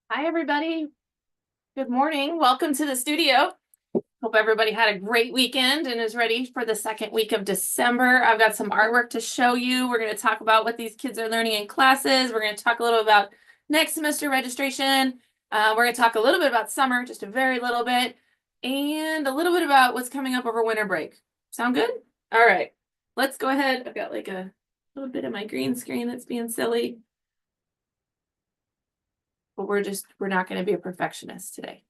Hi, everybody. Good morning. Welcome to the studio. Hope everybody had a great weekend and is ready for the second week of December. I've got some artwork to show you. We're going to talk about what these kids are learning in classes. We're going to talk a little about next semester registration. We're going to talk a little bit about summer, just a very little bit, and a little bit about what's coming up over winter break. Sound good? All right. Let's go ahead. I've got like a little bit of my green screen that's being silly. But we're not going to be a perfectionist today.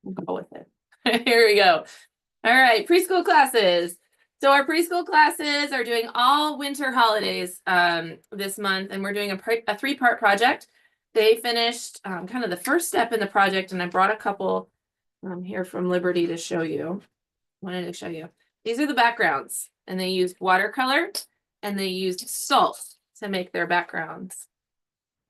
We'll go with it. Here we go. All right, preschool classes. So our preschool classes are doing all winter holidays this month, and we're doing a three-part project. They finished kind of the first step in the project, and I brought a couple here from Liberty to show you. Wanted to show you. These are the backgrounds, and they used watercolor, and they used salt to make their backgrounds.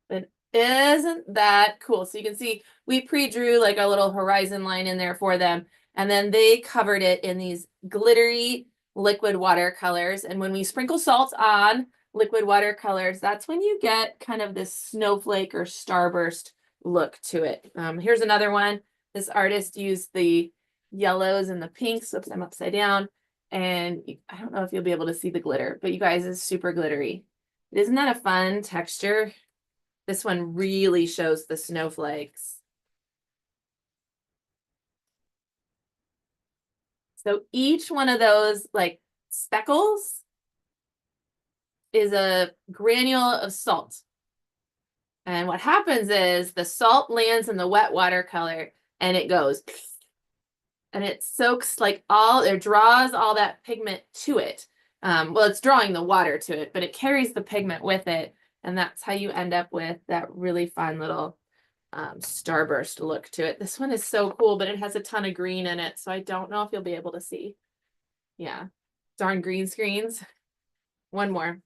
But isn't that cool? So you can see we pre-drew like a little horizon line in there for them. And then they covered it in these glittery liquid watercolors. And when we sprinkle salt on liquid watercolors, that's when you get kind of this snowflake or starburst look to it. Here's another one. This artist used the yellows and the pinks. Oops, I'm upside down. And I don't know if you'll be able to see the glitter, but you guys, it's super glittery. Isn't that a fun texture? This one really shows the snowflakes. So each one of those like speckles is a granule of salt. And what happens is the salt lands in the wet watercolor and it goes and it soaks like it draws all that pigment to it. Well, it's drawing the water to it, but it carries the pigment with it. And that's how you end up with that really fun little starburst look to it. This one is so cool, but it has a ton of green in it, so I don't know if you'll be able to see. Yeah, darn green screens. One more.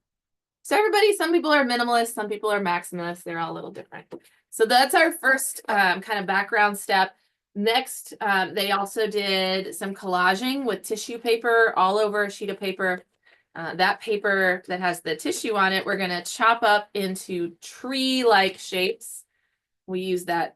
So everybody, some people are minimalist, some people are maximalists. They're all a little different. So that's our first kind of background step. Next, they also did some collaging with tissue paper all over a sheet of paper. That paper that has the tissue on it, we're going to chop up into tree-like shapes. We use that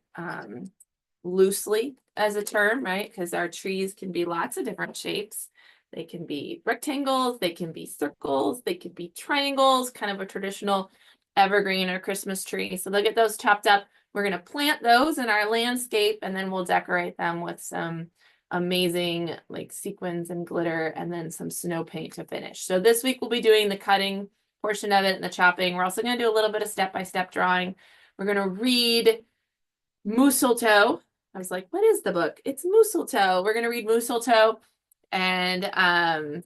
loosely as a term, right? Because our trees can be lots of different shapes. They can be rectangles, they can be circles, they could be triangles, kind of a traditional evergreen or Christmas tree. So they'll get those chopped up. We're going to plant those in our landscape, and then we'll decorate them with some amazing like sequins and glitter and then some snow paint to finish. So this week we'll be doing the cutting portion of it and the chopping. We're also going to do a little bit of step-by-step drawing. We're going to read Mistletoe. I was like, what is the book? It's Mistletoe. We're going to read Mistletoe. And yeah,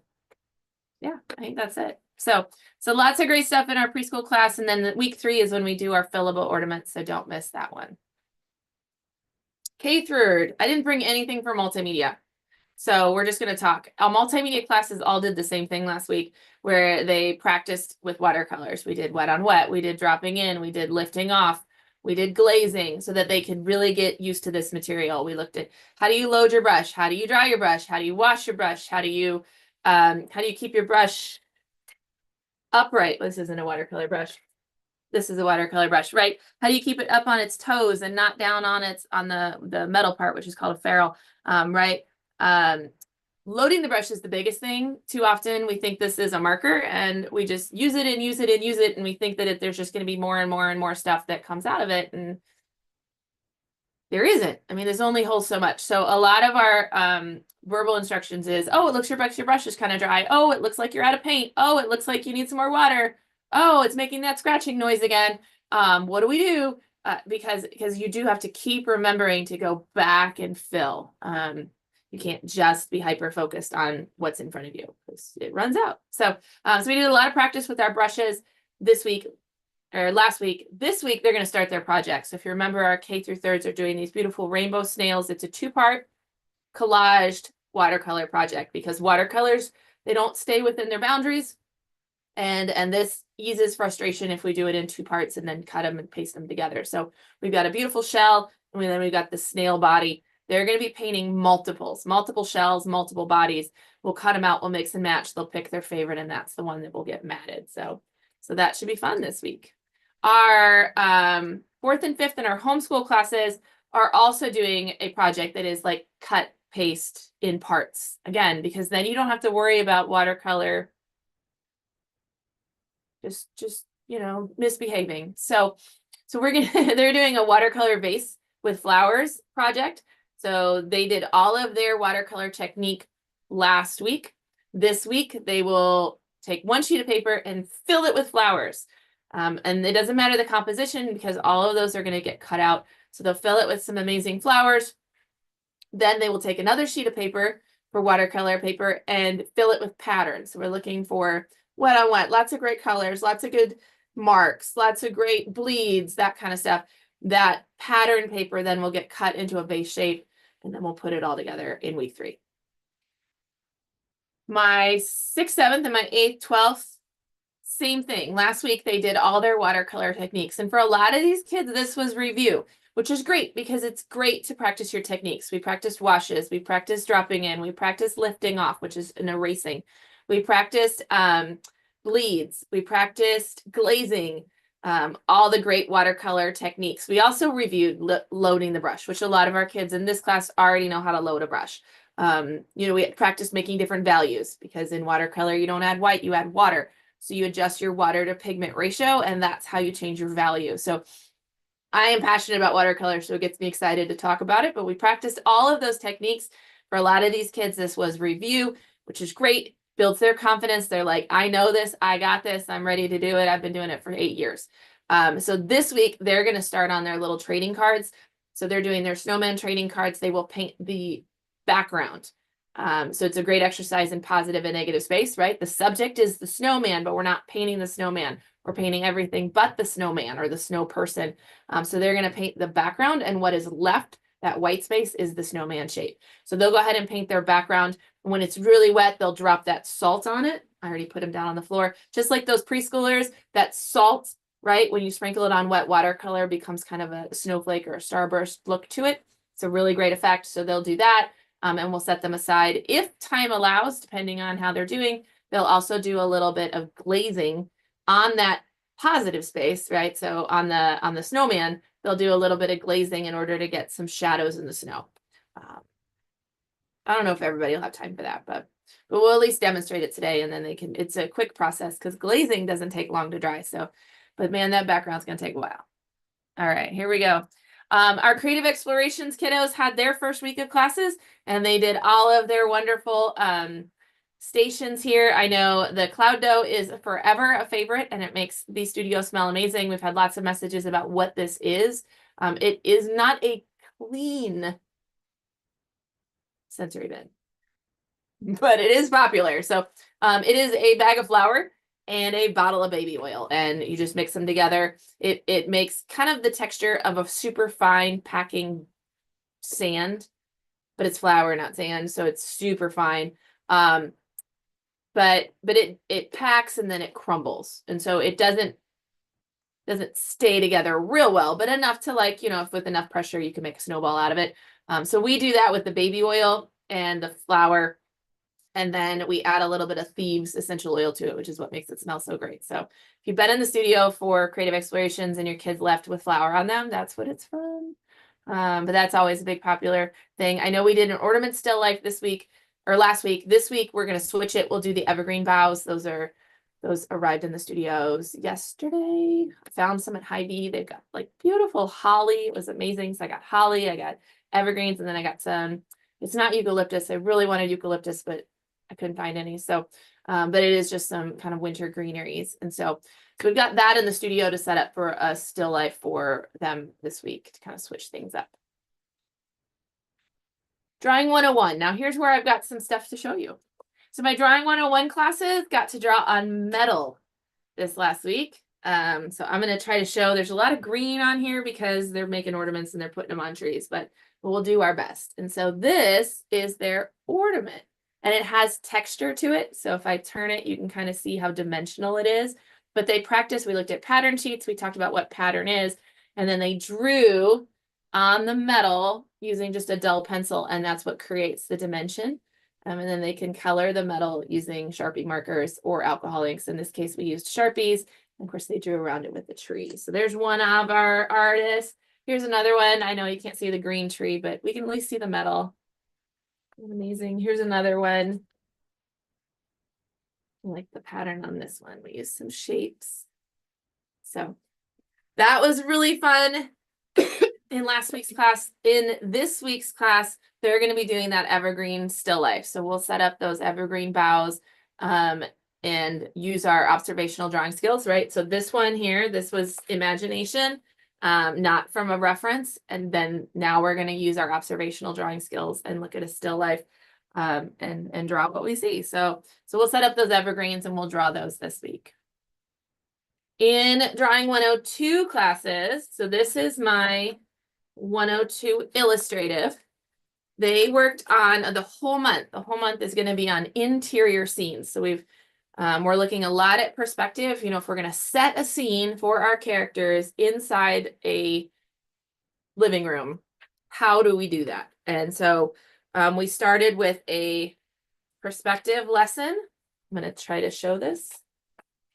I think that's it. So lots of great stuff in our preschool class. And then week 3 is when we do our fillable ornaments. So don't miss that one. K-3rd, I didn't bring anything for multimedia. So we're just going to talk. Our multimedia classes all did the same thing last week where they practiced with watercolors. We did wet on wet. We did dropping in. We did lifting off. We did glazing so that they could really get used to this material. We looked at how do you load your brush? How do you dry your brush? How do you wash your brush? How do you keep your brush upright? This isn't a watercolor brush. This is a watercolor brush, right? How do you keep it up on its toes and not down on the metal part, which is called a ferrule, right? Loading the brush is the biggest thing. Too often we think this is a marker and we just use it and use it and use it. And we think that there's just going to be more and more and more stuff that comes out of it. And there isn't. I mean, there's only holds so much. So a lot of our verbal instructions is, oh, it looks your brush is kind of dry. Oh, it looks like you're out of paint. Oh, it looks like you need some more water. Oh, it's making that scratching noise again. What do we do? Because you do have to keep remembering to go back and fill. You can't just be hyper focused on what's in front of you because it runs out. So we did a lot of practice with our brushes this week or last week. This week, they're going to start their project. So if you remember, our K-3rds are doing these beautiful rainbow snails. It's a 2-part collaged watercolor project because watercolors, they don't stay within their boundaries. And this eases frustration if we do it in 2 parts and then cut them and paste them together. So we've got a beautiful shell, and then we've got the snail body. They're going to be painting multiple shells, multiple bodies. We'll cut them out, we'll mix and match. They'll pick their favorite, and that's the one that will get matted. So that should be fun this week. Our 4th 4th and 5th in our homeschool classes are also doing a project that is like cut, paste in parts. Again, because then you don't have to worry about watercolor just you know, misbehaving. So we're gonna they're doing a watercolor vase with flowers project. So they did all of their watercolor technique last week. This week they will take one sheet of paper and fill it with flowers. And it doesn't matter the composition because all of those are going to get cut out. So they'll fill it with some amazing flowers. Then they will take another sheet of paper for watercolor paper and fill it with patterns. So we're looking for wet on wet, lots of great colors, lots of good marks, lots of great bleeds, that kind of stuff. That pattern paper then will get cut into a vase shape, and then we'll put it all together in week 3. My 6th, 7th, and my 8th, 12th, same thing. Last week they did all their watercolor techniques. And for a lot of these kids, this was review, which is great because it's great to practice your techniques. We practiced washes, we practiced dropping in, we practiced lifting off, which is an erasing. We practiced bleeds, we practiced glazing, all the great watercolor techniques. We also reviewed loading the brush, which a lot of our kids in this class already know how to load a brush. You know, we practiced making different values because in watercolor, you don't add white, you add water. So you adjust your water to pigment ratio, and that's how you change your value. So I am passionate about watercolor, so it gets me excited to talk about it. But we practiced all of those techniques. For a lot of these kids, this was review, which is great, builds their confidence. They're like, I know this, I got this, I'm ready to do it. I've been doing it for 8 years. So this week, they're going to start on their little trading cards. So they're doing their snowman trading cards. They will paint the background. So it's a great exercise in positive and negative space, right? The subject is the snowman, but we're not painting the snowman. We're painting everything but the snowman or the snow person. So they're going to paint the background, and what is left, that white space, is the snowman shape. So they'll go ahead and paint their background. When it's really wet, they'll drop that salt on it. I already put them down on the floor. Just like those preschoolers, that salt, right? When you sprinkle it on wet watercolor, becomes kind of a snowflake or a starburst look to it. It's a really great effect. So they'll do that. And we'll set them aside. If time allows, depending on how they're doing, they'll also do a little bit of glazing on that positive space, right? So on the snowman, they'll do a little bit of glazing in order to get some shadows in the snow. I don't know if everybody will have time for that, but we'll at least demonstrate it today, and then they can, it's a quick process because glazing doesn't take long to dry. So, but man, that background's going to take a while. All right, here we go. Our creative explorations kiddos had their first week of classes, and they did all of their wonderful stations here. I know the cloud dough is forever a favorite, and it makes the studio smell amazing. We've had lots of messages about what this is. It is not a clean sensory bin, but it is popular. So it is a bag of flour and a bottle of baby oil, and you just mix them together. It makes kind of the texture of a super fine packing sand, but it's flour, not sand, so it's super fine. But it packs and then it crumbles, and so it doesn't stay together real well, but enough to, like, you know, if with enough pressure you can make a snowball out of it. So we do that with the baby oil and the flour. And then we add a little bit of Thieves essential oil to it, which is what makes it smell so great. So if you've been in the studio for creative explorations and your kids left with flour on them, that's what it's from. But that's always a big popular thing. I know we did an ornament still life this week or last week. This week, we're going to switch it. We'll do the evergreen boughs. Those arrived in the studios yesterday. I found some at Hy-Vee. They've got like beautiful holly. It was amazing. So I got holly, I got evergreens, and then I got some, it's not eucalyptus. I really wanted eucalyptus, but I couldn't find any. So, but it is just some kind of winter greeneries. And so we've got that in the studio to set up for a still life for them this week to kind of switch things up. Drawing 101. Now here's where I've got some stuff to show you. So my Drawing 101 classes got to draw on metal this last week. So I'm going to try to show, there's a lot of green on here because they're making ornaments and they're putting them on trees, but we'll do our best. And so this is their ornament. And it has texture to it. So if I turn it, you can kind of see how dimensional it is. But they practiced, we looked at pattern sheets, we talked about what pattern is, and then they drew on the metal using just a dull pencil, and that's what creates the dimension. And then they can color the metal using Sharpie markers or alcohol inks. In this case, we used Sharpies, Of course, they drew around it with the tree. So there's one of our artists. Here's another one. I know you can't see the green tree, but we can at least see the metal. Amazing. Here's another one. I like the pattern on this one. We use some shapes. So that was really fun in last week's class. In this week's class, they're going to be doing that evergreen still life. So we'll set up those evergreen boughs and use our observational drawing skills, right? So this one here, this was imagination, not from a reference. And then now we're going to use our observational drawing skills and look at a still life and draw what we see. So we'll set up those evergreens and we'll draw those this week. In Drawing 102 classes, so this is my 102 illustrative. They worked on the whole month. The whole month is going to be on interior scenes. So we're looking a lot at perspective. You know, if we're going to set a scene for our characters inside a living room, how do we do that? And so we started with a perspective lesson. I'm going to try to show this.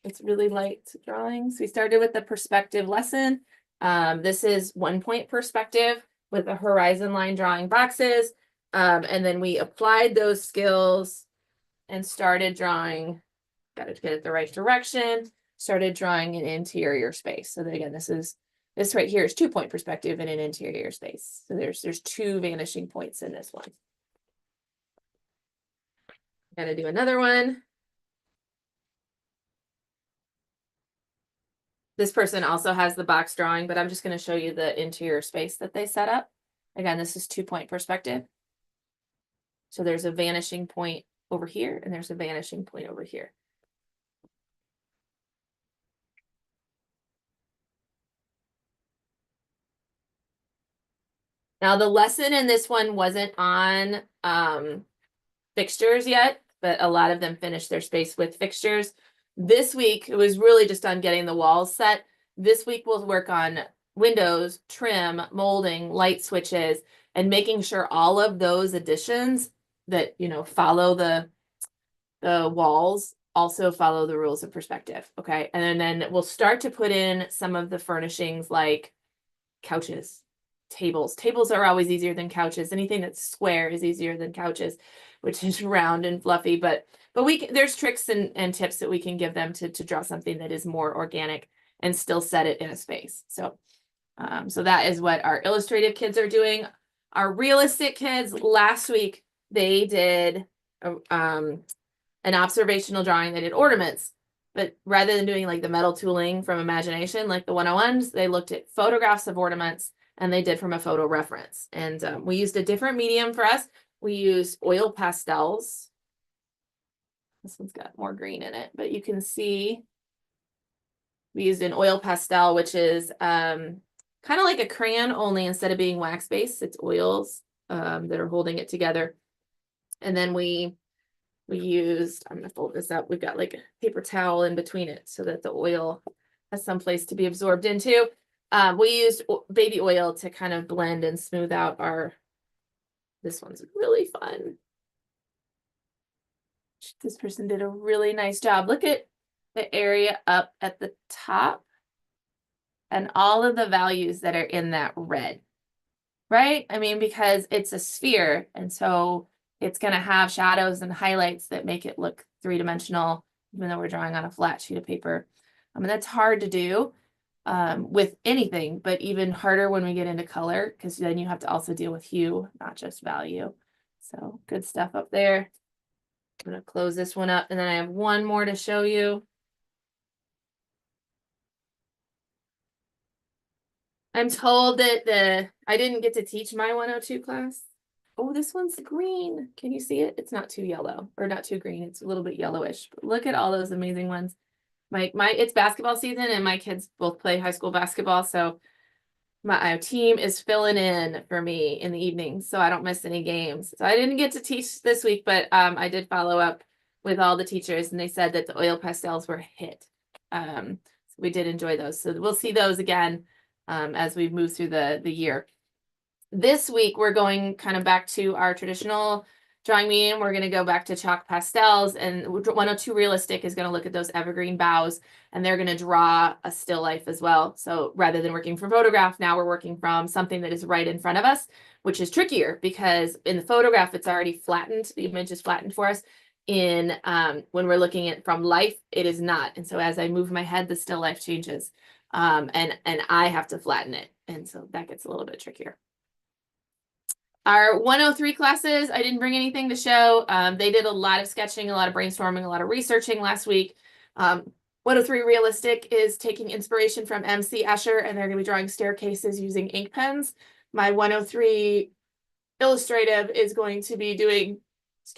It's really light drawings. We started with the perspective lesson. This is 1-point perspective with a horizon line drawing boxes. And then we applied those skills and started drawing, got to get it the right direction, started drawing an interior space. So again, this right here is 2-point perspective in an interior space. So there's 2 vanishing points in this one. Got to do another one. This person also has the box drawing, but I'm just going to show you the interior space that they set up. Again, this is 2-point perspective. So there's a vanishing point over here, and there's a vanishing point over here. Now, the lesson in this one wasn't on fixtures yet, but a lot of them finished their space with fixtures. This week, it was really just on getting the walls set. This week, we'll work on windows, trim, molding, light switches, and making sure all of those additions that, you know, follow the walls also follow the rules of perspective, okay? And then we'll start to put in some of the furnishings like couches, tables. Tables are always easier than couches. Anything that's square is easier than couches, which is round and fluffy, but there's tricks and tips that we can give them to draw something that is more organic and still set it in a space. So that is what our illustrative kids are doing. Our realistic kids, last week, they did an observational drawing. They did ornaments, but rather than doing like the metal tooling from imagination, like the 101s, they looked at photographs of ornaments and they did from a photo reference. And we used a different medium for us. We used oil pastels. This one's got more green in it, but you can see we used an oil pastel, which is kind of like a crayon, only instead of being wax-based, it's oils that are holding it together. And then we used, I'm going to fold this up, we've got like a paper towel in between it so that the oil has some place to be absorbed into. We used baby oil to kind of blend and smooth out this one's really fun. This person did a really nice job. Look at the area up at the top and all of the values that are in that red, right? I mean, because it's a sphere, and so it's going to have shadows and highlights that make it look 3-dimensional, even though we're drawing on a flat sheet of paper. I mean, that's hard to do with anything, but even harder when we get into color, because then you have to also deal with hue, not just value. So good stuff up there. I'm going to close this one up, and then I have one more to show you. I'm told that I didn't get to teach my 102 class. Oh, this one's green. Can you see it? It's not too yellow, or not too green. It's a little bit yellowish. But look at all those amazing ones. It's basketball season, and my kids both play high school basketball, so my team is filling in for me in the evenings, so I don't miss any games. So I didn't get to teach this week, but I did follow up with all the teachers, and they said that the oil pastels were a hit. So we did enjoy those. So we'll see those again as we move through the year. This week, we're going kind of back to our traditional drawing medium, we're going to go back to chalk pastels, and 102 realistic is going to look at those evergreen boughs, and they're going to draw a still life as well. So rather than working from photograph, now we're working from something that is right in front of us, which is trickier because in the photograph, it's already flattened. The image is flattened for us. In when we're looking at from life, it is not. And so as I move my head, the still life changes. And I have to flatten it. And so that gets a little bit trickier. Our 103 classes, I didn't bring anything to show. They did a lot of sketching, a lot of brainstorming, a lot of researching last week. 103 Realistic is taking inspiration from MC Escher, and they're going to be drawing staircases using ink pens. My 103 Illustrative is going to be doing,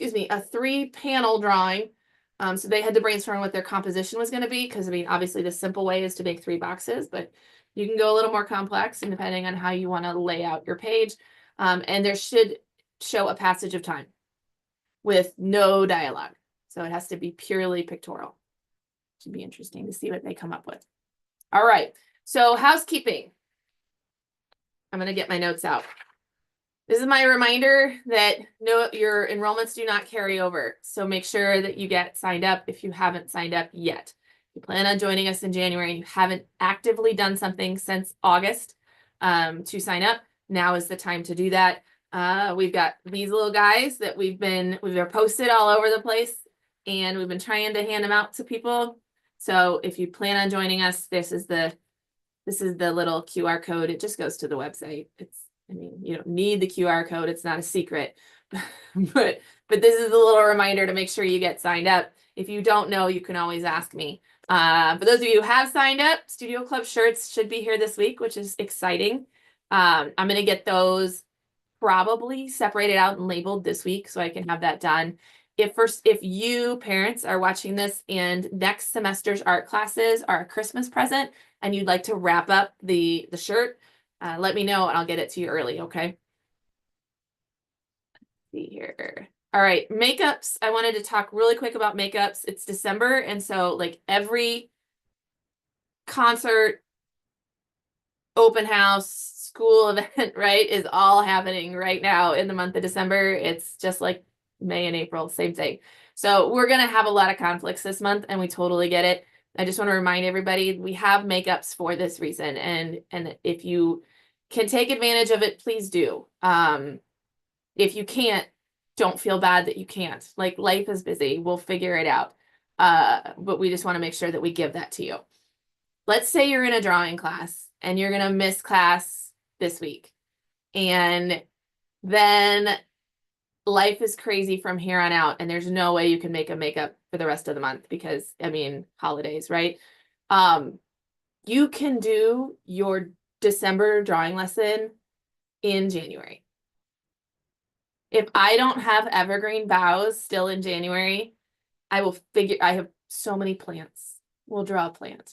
a 3-panel drawing. So they had to brainstorm what their composition was going to be, because I mean, obviously the simple way is to make 3 boxes, but you can go a little more complex, and depending on how you want to lay out your page. And there should show a passage of time with no dialogue. So it has to be purely pictorial. Should be interesting to see what they come up with. All right, so housekeeping. I'm going to get my notes out. This is my reminder that your enrollments do not carry over. So make sure that you get signed up if you haven't signed up yet. If you plan on joining us in January and you haven't actively done something since August to sign up, now is the time to do that. We've got these little guys that we've posted all over the place, and we've been trying to hand them out to people. So if you plan on joining us, this is the little QR code. It just goes to the website. I mean, you don't need the QR code. It's not a secret, but this is a little reminder to make sure you get signed up. If you don't know, you can always ask me. For those of you who have signed up, Studio Club shirts should be here this week, which is exciting. I'm going to get those probably separated out and labeled this week so I can have that done. If you parents are watching this and next semester's art classes are a Christmas present and you'd like to wrap up the shirt, let me know and I'll get it to you early, okay? Let's see here. All right, makeups. I wanted to talk really quick about makeups. It's December, and so like every concert, open house, school event, right, is all happening right now in the month of December. It's just like May and April, same thing. So we're going to have a lot of conflicts this month, and we totally get it. I just want to remind everybody we have makeups for this reason, and if you can take advantage of it, please do. If you can't, don't feel bad that you can't. Like, life is busy. We'll figure it out. But we just want to make sure that we give that to you. Let's say you're in a drawing class and you're going to miss class this week. And then life is crazy from here on out, and there's no way you can make a makeup for the rest of the month because, I mean, holidays, right? You can do your December drawing lesson in January. If I don't have evergreen boughs still in January, I have so many plants. We'll draw a plant.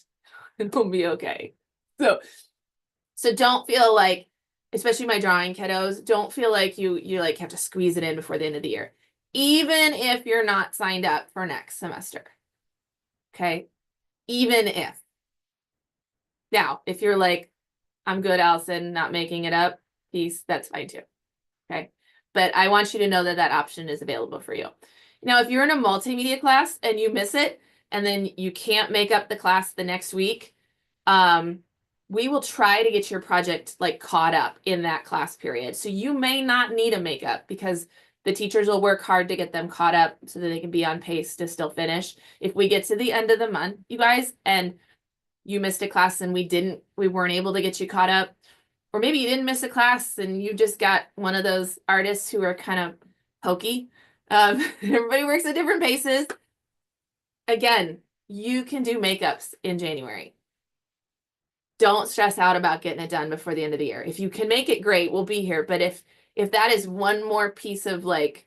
It'll be okay. So don't feel like, especially my drawing kiddos, don't feel like you like have to squeeze it in before the end of the year, even if you're not signed up for next semester. Okay. Even if. Now, if you're like, I'm good, Allison, not making it up, peace, that's fine too. Okay. But I want you to know that that option is available for you. Now, if you're in a multimedia class and you miss it, and then you can't make up the class the next week, we will try to get your project like caught up in that class period. So you may not need a makeup because the teachers will work hard to get them caught up so that they can be on pace to still finish. If we get to the end of the month, you guys, and you missed a class and we weren't able to get you caught up, or maybe you didn't miss a class and you just got one of those artists who are kind of pokey. Everybody works at different paces. Again, you can do makeups in January. Don't stress out about getting it done before the end of the year. If you can make it, great, we'll be here. But if that is one more piece of like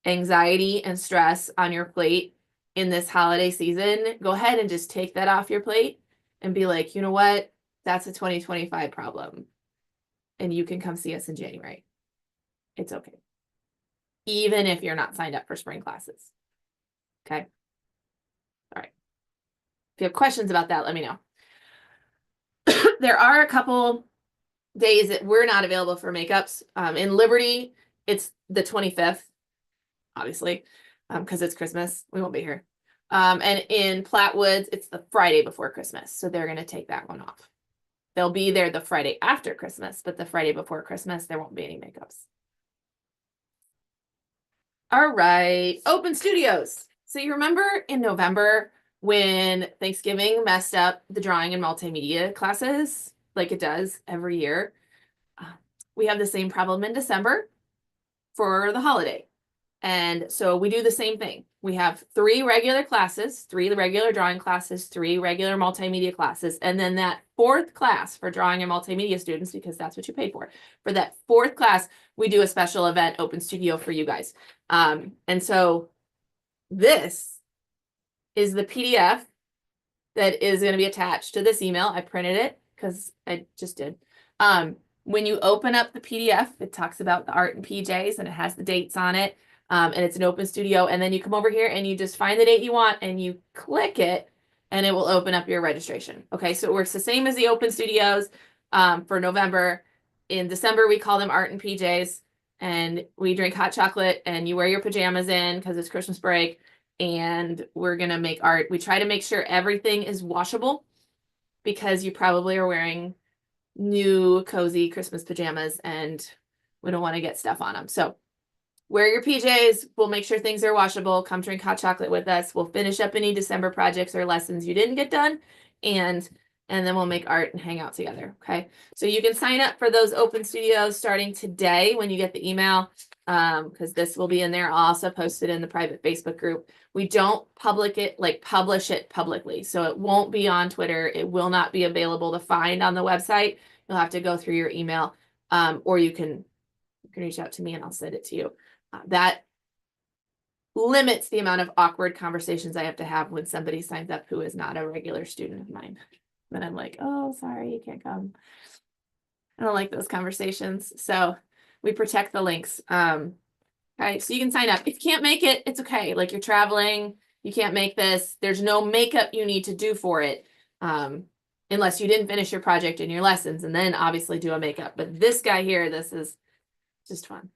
anxiety and stress on your plate in this holiday season, go ahead and just take that off your plate and be like, you know what? That's a 2025 problem. And you can come see us in January. It's okay. Even if you're not signed up for spring classes. Okay. All right. If you have questions about that, let me know. There are a couple days that we're not available for makeups. In Liberty, it's the 25th. obviously, because it's Christmas. We won't be here. And in Plattwoods, it's the Friday before Christmas. So they're going to take that one off. They'll be there the Friday after Christmas, but the Friday before Christmas, there won't be any makeups. All right, open studios. So you remember in November when Thanksgiving messed up the drawing and multimedia classes, like it does every year? We have the same problem in December for the holiday. And so we do the same thing. We have 3 regular classes, 3 regular drawing classes, 3 regular multimedia classes, and then that 4th class for drawing and multimedia students, because that's what you paid for. For that 4th class, we do a special event open studio for you guys. And so this is the PDF that is going to be attached to this email. I printed it because I just did. When you open up the PDF, it talks about the art and PJs and it has the dates on it. And it's an open studio. And then you come over here and you just find the date you want and you click it and it will open up your registration. Okay, so it works the same as the open studios for November. In December, we call them art and PJs. And we drink hot chocolate and you wear your pajamas in because it's Christmas break. And we're going to make art. We try to make sure everything is washable because you probably are wearing new cozy Christmas pajamas and we don't want to get stuff on them. So wear your PJs. We'll make sure things are washable. Come drink hot chocolate with us. We'll finish up any December projects or lessons you didn't get done. And then we'll make art and hang out together. Okay. So you can sign up for those open studios starting today when you get the email. Because this will be in there. I'll also post it in the private Facebook group. We don't publish it publicly. So it won't be on Twitter. It will not be available to find on the website. You'll have to go through your email, or you can reach out to me and I'll send it to you. That limits the amount of awkward conversations I have to have when somebody signs up who is not a regular student of mine. Then I'm like, oh, sorry, you can't come. I don't like those conversations. So we protect the links. Okay, so you can sign up. If you can't make it, it's okay. Like you're traveling, you can't make this. There's no makeup you need to do for it. Unless you didn't finish your project and your lessons, and then obviously do a makeup. But this guy here, this is just fun.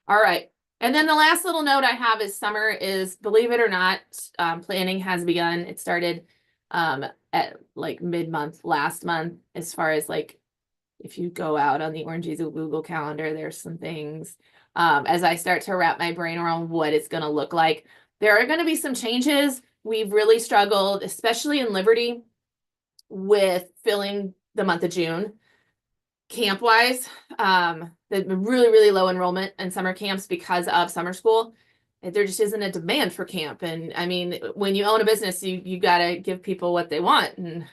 All right. And then the last little note I have is summer is, believe it or not, planning has begun. It started at like mid-month last month, as far as like, if you go out on the Orange Easel Google Calendar, there's some things as I start to wrap my brain around what it's going to look like. There are going to be some changes. We've really struggled, especially in Liberty, with filling the month of June. Camp-wise, the really, really low enrollment in summer camps because of summer school. There just isn't a demand for camp. And I mean, when you own a business, you got to give people what they want, and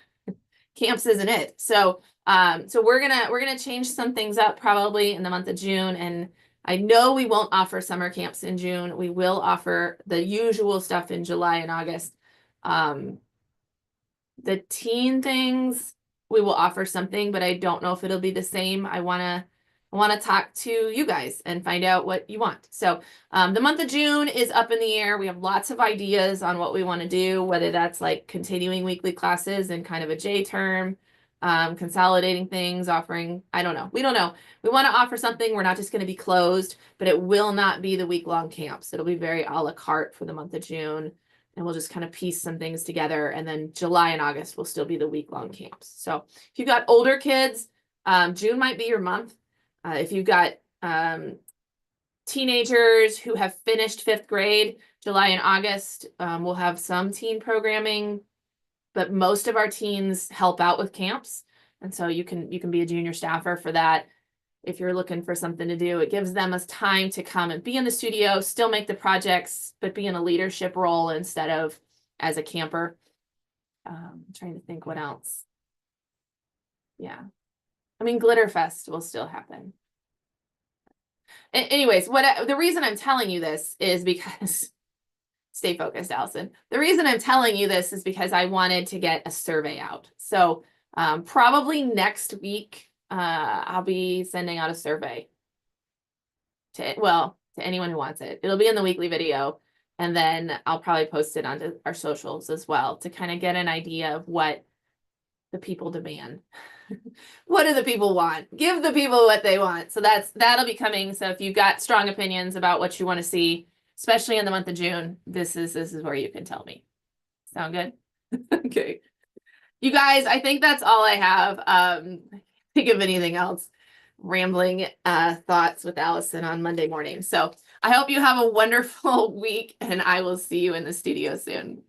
camps isn't it. So we're gonna change some things up probably in the month of June. And I know we won't offer summer camps in June. We will offer the usual stuff in July and August. The teen things, we will offer something, but I don't know if it'll be the same. I want to talk to you guys and find out what you want. So the month of June is up in the air. We have lots of ideas on what we want to do, whether that's like continuing weekly classes and kind of a J term, consolidating things, offering, I don't know. We don't know. We want to offer something. We're not just going to be closed, but it will not be the week-long camps. It'll be very a la carte for the month of June. And we'll just kind of piece some things together. And then July and August will still be the week-long camps. So if you've got older kids, June might be your month. If you've got teenagers who have finished 5th grade, July and August, we'll have some teen programming, but most of our teens help out with camps. And so you can be a junior staffer for that. If you're looking for something to do, it gives them a time to come and be in the studio, still make the projects, but be in a leadership role instead of as a camper. I'm trying to think what else. Yeah. I mean, Glitterfest will still happen. Anyways, the reason I'm telling you this is because, stay focused, Allison. The reason I'm telling you this is because I wanted to get a survey out. So probably next week, I'll be sending out a survey to anyone who wants it. It'll be in the weekly video, and then I'll probably post it onto our socials as well to kind of get an idea of what the people demand. What do the people want? Give the people what they want. So that'll be coming. So if you've got strong opinions about what you want to see, especially in the month of June, this is where you can tell me. Sound good? Okay. You guys, I think that's all I have. Think of anything else. Rambling thoughts with Allison on Monday morning. So I hope you have a wonderful week, and I will see you in the studio soon.